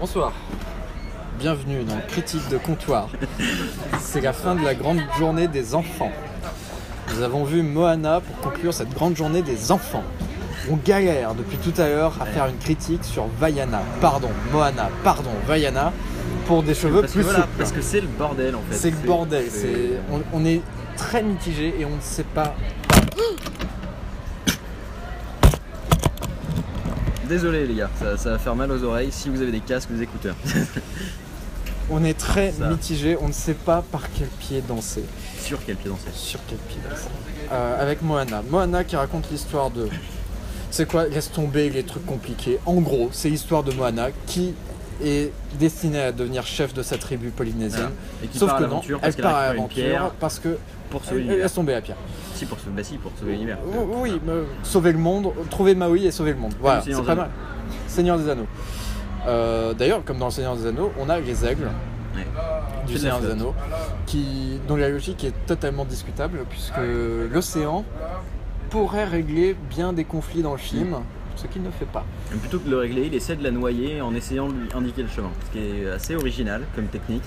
Bonsoir, bienvenue dans Critique de comptoir. C'est la fin de la grande journée des enfants. Nous avons vu Moana pour conclure cette grande journée des enfants. On galère depuis tout à l'heure à faire une critique sur Moana, Vaiana, pour des cheveux plus souples. Parce que c'est le bordel en fait. C'est le bordel, on est très mitigé et on ne sait pas... Désolé les gars, ça va faire mal aux oreilles si vous avez des casques ou des écouteurs. On est très mitigé, on ne sait pas par quel pied danser. Sur quel pied danser Avec Moana qui raconte l'histoire de... C'est quoi? Laisse tomber les trucs compliqués. En gros, c'est l'histoire de Moana qui est destinée à devenir chef de sa tribu polynésienne. Et qui sauf part que à non, l'aventure elle part à l'aventure parce que... Pour sauver elle l'univers. laisse tomber la pierre. Si, pour sauver l'univers. Oui, sauver le monde, trouver Maui et sauver le monde. Voilà, c'est pas mal. Seigneur des Anneaux. D'ailleurs, comme dans le Seigneur des Anneaux, on a les aigles du Seigneur des Anneaux, dont la logique est totalement discutable, puisque l'océan pourrait régler bien des conflits dans le film, ce qu'il ne fait pas. Et plutôt que de le régler, il essaie de la noyer en essayant de lui indiquer le chemin. Ce qui est assez original comme technique.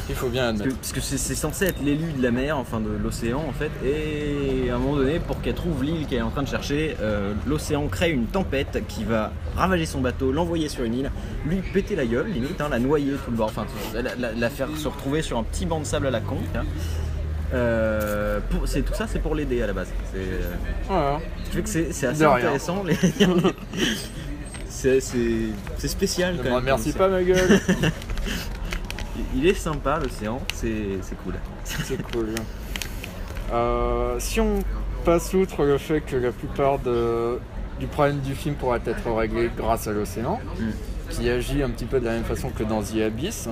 Il faut bien admettre. Parce que c'est censé être l'élu de la mer, enfin de l'océan en fait, et à un moment donné, pour qu'elle trouve l'île qu'elle est en train de chercher, l'océan crée une tempête qui va ravager son bateau, l'envoyer sur une île, lui péter la gueule, limite, la noyer tout le bord, enfin la faire se retrouver sur un petit banc de sable à la con. Tout ça c'est pour l'aider à la base. Ce qui fait que c'est assez intéressant. C'est spécial quand même. Merci pas ma gueule. Il est sympa l'océan, c'est cool. C'est cool. Si on passe outre le fait que la plupart du problème du film pourrait être réglé grâce à l'océan, qui agit un petit peu de la même façon que dans The Abyss,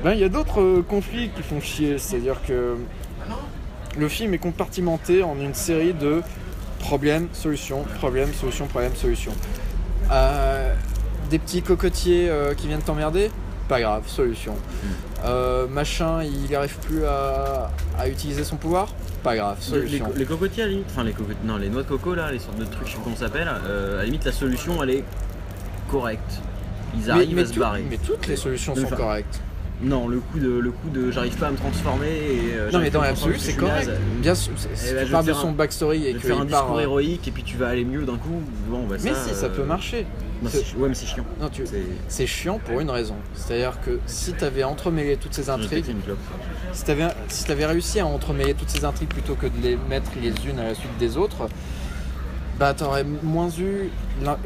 il y a d'autres conflits qui font chier, c'est-à-dire que le film est compartimenté en une série de problèmes, solutions, problèmes, solutions, problèmes, solutions. Des petits cocotiers qui viennent t'emmerder, pas grave, solution. Machin, il n'arrive plus à utiliser son pouvoir, pas grave, solution. Les cocotiers à la limite, les noix de coco là, les sortes de trucs, je sais pas comment ça s'appelle, à la limite la solution elle est correcte. Ils arrivent à se barrer. Mais toutes les solutions sont correctes. Non, le coup de j'arrive pas à me transformer et non mais dans l'absolu c'est correct. Bien sûr, tu parles de son backstory et que faire un discours héroïque et puis tu vas aller mieux d'un coup. Bon, mais ça peut marcher. Non, mais c'est chiant. Non, c'est chiant pour une raison. C'est-à-dire que si t'avais entremêlé toutes ces intrigues, si t'avais réussi à entremêler toutes ces intrigues plutôt que de les mettre les unes à la suite des autres, t'aurais moins eu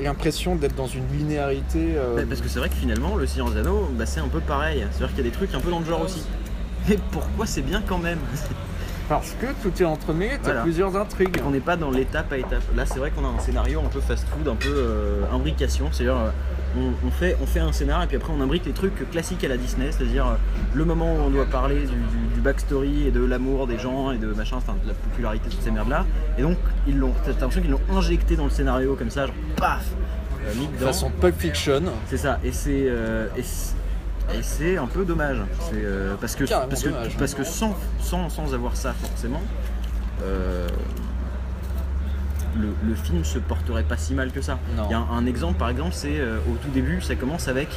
l'impression d'être dans une linéarité. Parce que c'est vrai que finalement, le Seigneur des Anneaux, c'est un peu pareil. C'est-à-dire qu'il y a des trucs un peu dans le genre aussi. Mais pourquoi c'est bien quand même? Parce que tout est entremêlé, t'as plusieurs intrigues. On n'est pas dans l'étape à étape. Là, c'est vrai qu'on a un scénario un peu fast-food, un peu imbrication. C'est-à-dire, on fait un scénario et puis après on imbrique les trucs classiques à la Disney, c'est-à-dire le moment où on doit parler du backstory et de l'amour des gens et de machin, enfin de la popularité de toutes ces merdes là. Et donc t'as l'impression qu'ils l'ont injecté dans le scénario comme ça, genre paf, mis dedans. De façon Pulp Fiction. C'est ça. Et c'est un peu dommage. Parce que sans avoir ça forcément. Le film se porterait pas si mal que ça. Il y a un exemple par exemple, c'est au tout début, ça commence avec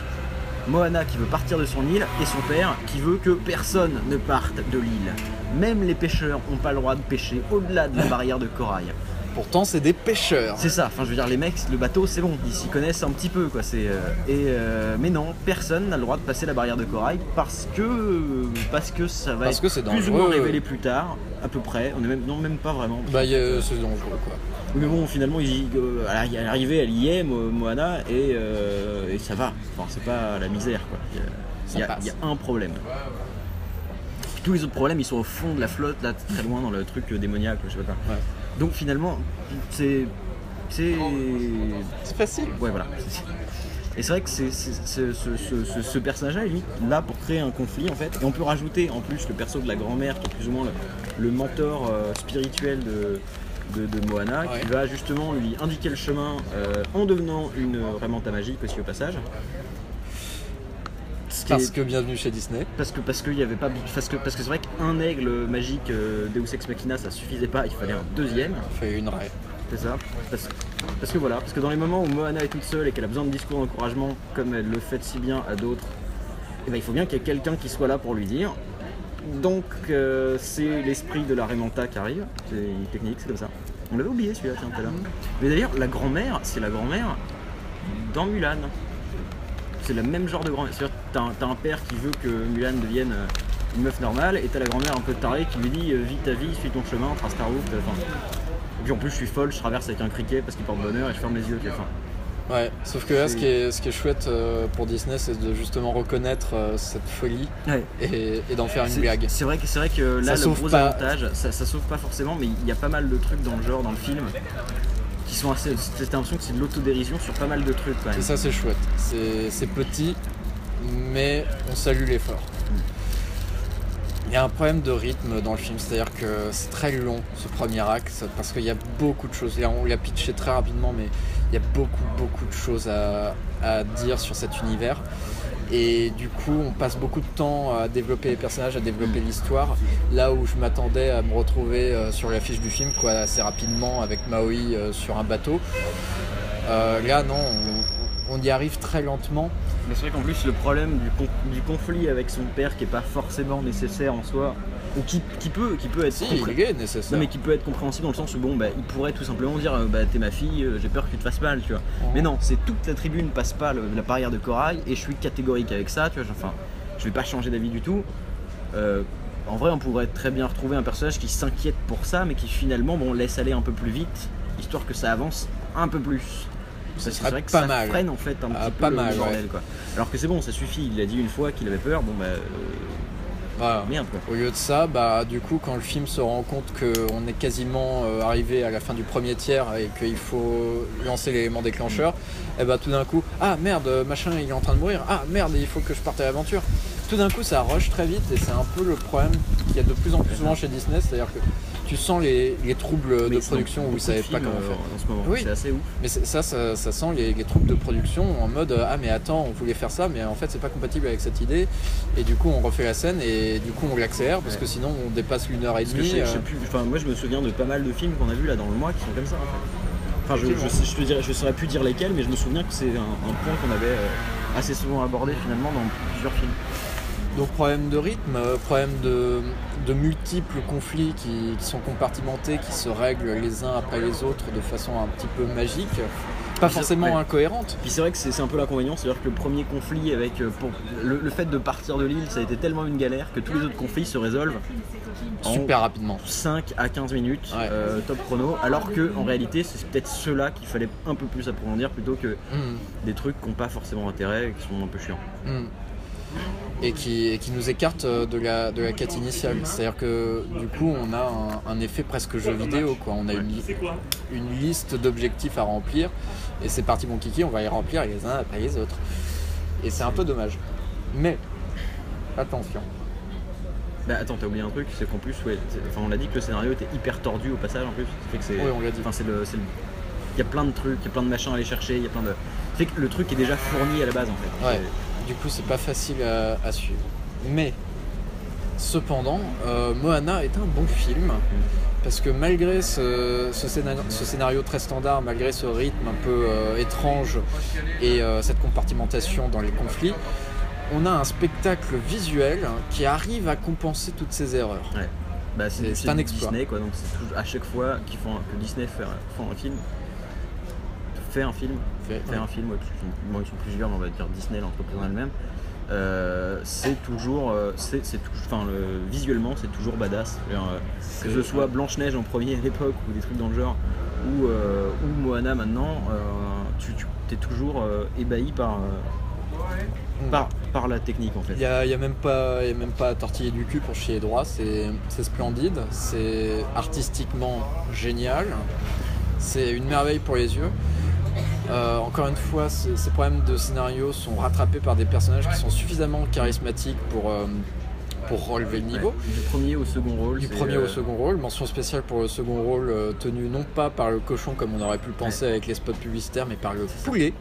Moana qui veut partir de son île et son père qui veut que personne ne parte de l'île. Même les pêcheurs n'ont pas le droit de pêcher au-delà de la barrière de corail. Pourtant c'est des pêcheurs. C'est ça, enfin je veux dire les mecs, le bateau c'est bon, ils s'y connaissent un petit peu quoi. Mais non, personne n'a le droit de passer la barrière de corail parce que ça va être plus ou moins révélé plus tard, à peu près. On est même pas vraiment. C'est dangereux quoi. Mais bon, finalement, à l'arrivée, elle y est, Moana, et ça va. Enfin, c'est pas la misère, quoi. Il y a un problème. Tous les autres problèmes, ils sont au fond de la flotte, là, très loin dans le truc démoniaque, je sais pas quoi. Ouais. Donc finalement, c'est facile. Ouais, voilà. Et c'est vrai que ce personnage-là est limite là pour créer un conflit en fait. Et on peut rajouter en plus le perso de la grand-mère qui est plus ou moins le mentor spirituel de Moana, qui va justement lui indiquer le chemin en devenant une Ramanta magique aussi au passage. Parce que bienvenue chez Disney. Parce que il y avait pas parce que c'est vrai qu'un aigle magique Deus Ex Machina ça suffisait pas, il fallait un deuxième. Il fallait une raie. C'est ça. Parce que dans les moments où Moana est toute seule et qu'elle a besoin de discours d'encouragement, comme elle le fait si bien à d'autres, et ben, il faut bien qu'il y ait quelqu'un qui soit là pour lui dire. Donc c'est l'esprit de la Raimanta qui arrive, c'est une technique, c'est comme ça. On l'avait oublié celui-là, tiens, tout à l'heure. Mais d'ailleurs, la grand-mère, c'est la grand-mère dans Mulan. C'est le même genre de grand-mère. C'est-à-dire t'as un père qui veut que Mulan devienne une meuf normale, et t'as la grand-mère un peu tarée qui lui dit vis ta vie, suis ton chemin, trace ta route. Et puis en plus, je suis folle, je traverse avec un criquet parce qu'il porte bonheur et je ferme les yeux. Ouais, sauf que là, ce qui est chouette pour Disney, c'est de justement reconnaître cette folie et d'en faire une blague. C'est vrai que là, le gros avantage, ça sauve pas forcément, mais il y a pas mal de trucs dans le genre, dans le film, qui sont assez. T'as l'impression que c'est de l'autodérision sur pas mal de trucs quand même. Et ça, c'est chouette. C'est petit, mais on salue l'effort. Il y a un problème de rythme dans le film, c'est-à-dire que c'est très long ce premier acte, parce qu'il y a beaucoup de choses. On l'a pitché très rapidement, mais il y a beaucoup de choses à dire sur cet univers. Et du coup, on passe beaucoup de temps à développer les personnages, à développer l'histoire. Là où je m'attendais à me retrouver sur l'affiche du film, assez rapidement, avec Maui sur un bateau. Là, non, on y arrive très lentement. Mais c'est vrai qu'en plus le problème du conflit avec son père qui est pas forcément nécessaire en soi, ou qui peut être il est nécessaire. Non, mais qui peut être compréhensible dans le sens où il pourrait tout simplement dire t'es ma fille, j'ai peur que tu te fasses mal, tu vois. Mais non, c'est toute la tribune passe pas la barrière de corail et je suis catégorique avec ça, tu vois. Enfin, je vais pas changer d'avis du tout. En vrai, on pourrait très bien retrouver un personnage qui s'inquiète pour ça, mais qui finalement laisse aller un peu plus vite, histoire que ça avance un peu plus. C'est vrai que pas ça mal. freine en fait un petit peu le bordel, quoi. Alors que c'est bon, ça suffit, il a dit une fois qu'il avait peur, voilà. Merde quoi. Au lieu de ça, du coup quand le film se rend compte qu'on est quasiment arrivé à la fin du premier tiers et qu'il faut lancer l'élément déclencheur, et tout d'un coup, ah merde, machin il est en train de mourir, ah merde il faut que je parte à l'aventure. Tout d'un coup ça rush très vite et c'est un peu le problème qu'il y a de plus en plus souvent chez Disney, c'est-à-dire que tu sens les troubles de production où ils ne savaient pas comment faire. En ce moment, oui, c'est assez ouf. Mais ça sent les troubles de production en mode ah mais attends, on voulait faire ça mais en fait c'est pas compatible avec cette idée et du coup on refait la scène et du coup on l'accélère parce que sinon on dépasse 1h30. Je sais plus, moi je me souviens de pas mal de films qu'on a vus là dans le mois qui sont comme ça en fait. Je saurais plus dire lesquels, mais je me souviens que c'est un point qu'on avait assez souvent abordé finalement dans plusieurs films. Donc problème de rythme, problème de multiples conflits qui sont compartimentés, qui se règlent les uns après les autres de façon un petit peu magique, pas forcément incohérente. Puis c'est vrai que c'est un peu l'inconvénient, c'est-à-dire que le premier conflit avec le fait de partir de l'île, ça a été tellement une galère que tous les autres conflits se résolvent super rapidement. 5 à 15 minutes, top chrono, alors que en réalité c'est peut-être ceux-là qu'il fallait un peu plus approfondir plutôt que des trucs qui n'ont pas forcément intérêt et qui sont un peu chiants. Et qui nous écarte de la quête initiale. C'est-à-dire que du coup on a un effet presque jeu vidéo, quoi. On a une liste d'objectifs à remplir et c'est parti mon kiki, on va les remplir les uns après les autres. Et c'est un peu dommage. Mais attention. Attends, t'as oublié un truc, c'est qu'en plus, on l'a dit que le scénario était hyper tordu au passage en plus. Ça fait que c'est, oui, on l'a dit. Il y a plein de trucs, il y a plein de machins à aller chercher, il y a plein de. Ça fait que le truc est déjà fourni à la base en fait. Ouais. Du coup, c'est pas facile à suivre. Mais, cependant, Moana est un bon film. Parce que malgré ce scénario très standard, malgré ce rythme un peu étrange et cette compartimentation dans les conflits, on a un spectacle visuel qui arrive à compenser toutes ces erreurs. Ouais. C'est un exploit. Disney, quoi, donc c'est à chaque fois que Disney fait un film. Fait un film, ils sont plusieurs, mais on va dire Disney, l'entreprise en elle-même. C'est toujours, visuellement, c'est toujours badass. Que ce soit Blanche-Neige en premier à l'époque ou des trucs dans le genre, ou Moana maintenant, tu es toujours ébahi par la technique en fait. Il y a même pas à tortiller du cul pour chier droit, c'est splendide, c'est artistiquement génial, c'est une merveille pour les yeux. Encore une fois, ces problèmes de scénario sont rattrapés par des personnages qui sont suffisamment charismatiques pour relever le niveau. Du premier au second rôle. Mention spéciale pour le second rôle tenu non pas par le cochon comme on aurait pu le penser avec les spots publicitaires, mais par le poulet.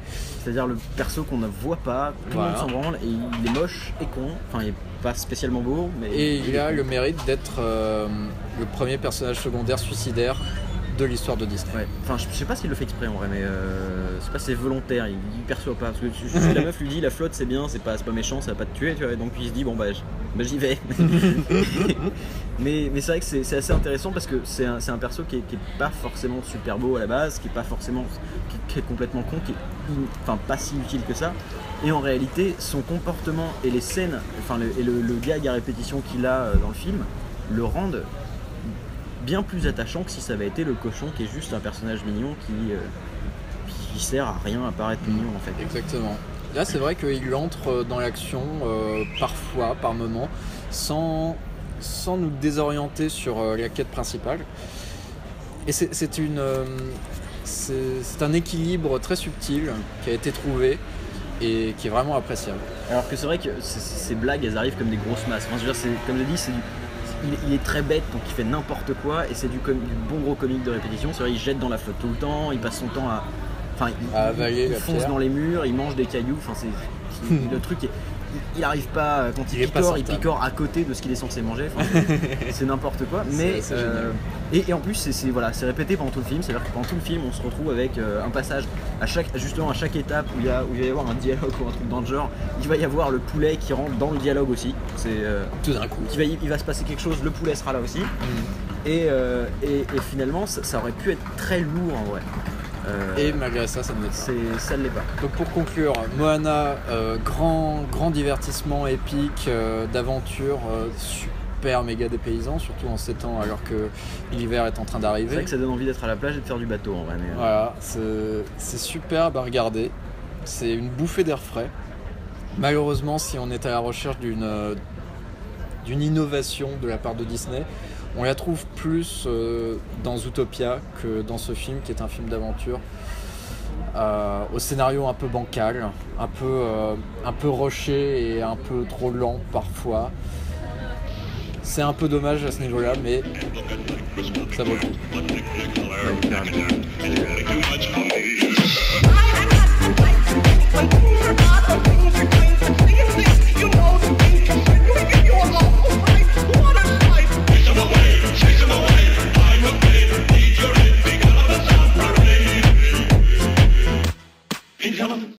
C'est-à-dire le perso qu'on ne voit pas, tout le monde s'en branle, et il est moche et con, enfin il est pas spécialement beau, mais... Et il a le mérite d'être le premier personnage secondaire suicidaire de l'histoire de Disney. Ouais. Enfin, je sais pas s'il le fait exprès en vrai, mais c'est pas c'est volontaire, il perçoit pas. Parce que la meuf lui dit la flotte c'est bien, c'est pas méchant, ça va pas te tuer, tu vois. Donc il se dit bon bah j'y vais. mais c'est vrai que c'est assez intéressant parce que c'est un perso qui est pas forcément super beau à la base, qui est pas forcément qui est complètement con, qui est pas si utile que ça. Et en réalité, son comportement et les scènes, le gag à répétition qu'il a dans le film, le rendent bien plus attachant que si ça avait été le cochon qui est juste un personnage mignon qui sert à rien à paraître mignon en fait. Exactement. Là c'est vrai qu'il entre dans l'action parfois, par moment, sans nous désorienter sur la quête principale. Et c'est un équilibre très subtil qui a été trouvé et qui est vraiment appréciable. Alors que c'est vrai que ces blagues elles arrivent comme des grosses masses. Enfin, je veux dire, comme je dis, il est très bête, donc il fait n'importe quoi et c'est du bon gros comique de répétition. C'est vrai, il jette dans la flotte tout le temps, il passe son temps il fonce dans les murs, il mange des cailloux. Enfin, le truc il arrive pas quand il picore à côté de ce qu'il est censé manger. Enfin, c'est n'importe quoi. Mais et en plus c'est répété pendant tout le film. C'est-à-dire que pendant tout le film, on se retrouve avec un passage à chaque étape où il va y avoir un dialogue ou un truc dans le genre. Il va y avoir le poulet qui rentre dans le dialogue aussi. C'est tout d'un coup. Il va se passer quelque chose. Le poulet sera là aussi. Et finalement, ça aurait pu être très lourd en vrai. Et malgré ça, ça ne l'est pas. Ça ne l'est pas. Donc pour conclure, Moana, grand divertissement épique, d'aventure, super méga dépaysant, surtout en ces temps alors que l'hiver est en train d'arriver. C'est vrai que ça donne envie d'être à la plage et de faire du bateau en vrai. Mais voilà, c'est superbe à regarder, c'est une bouffée d'air frais. Malheureusement, si on est à la recherche d'une innovation de la part de Disney, on la trouve plus dans Zootopia que dans ce film qui est un film d'aventure au scénario un peu bancal, un peu rushé et un peu trop lent parfois. C'est un peu dommage à ce niveau-là, mais ça vaut le coup.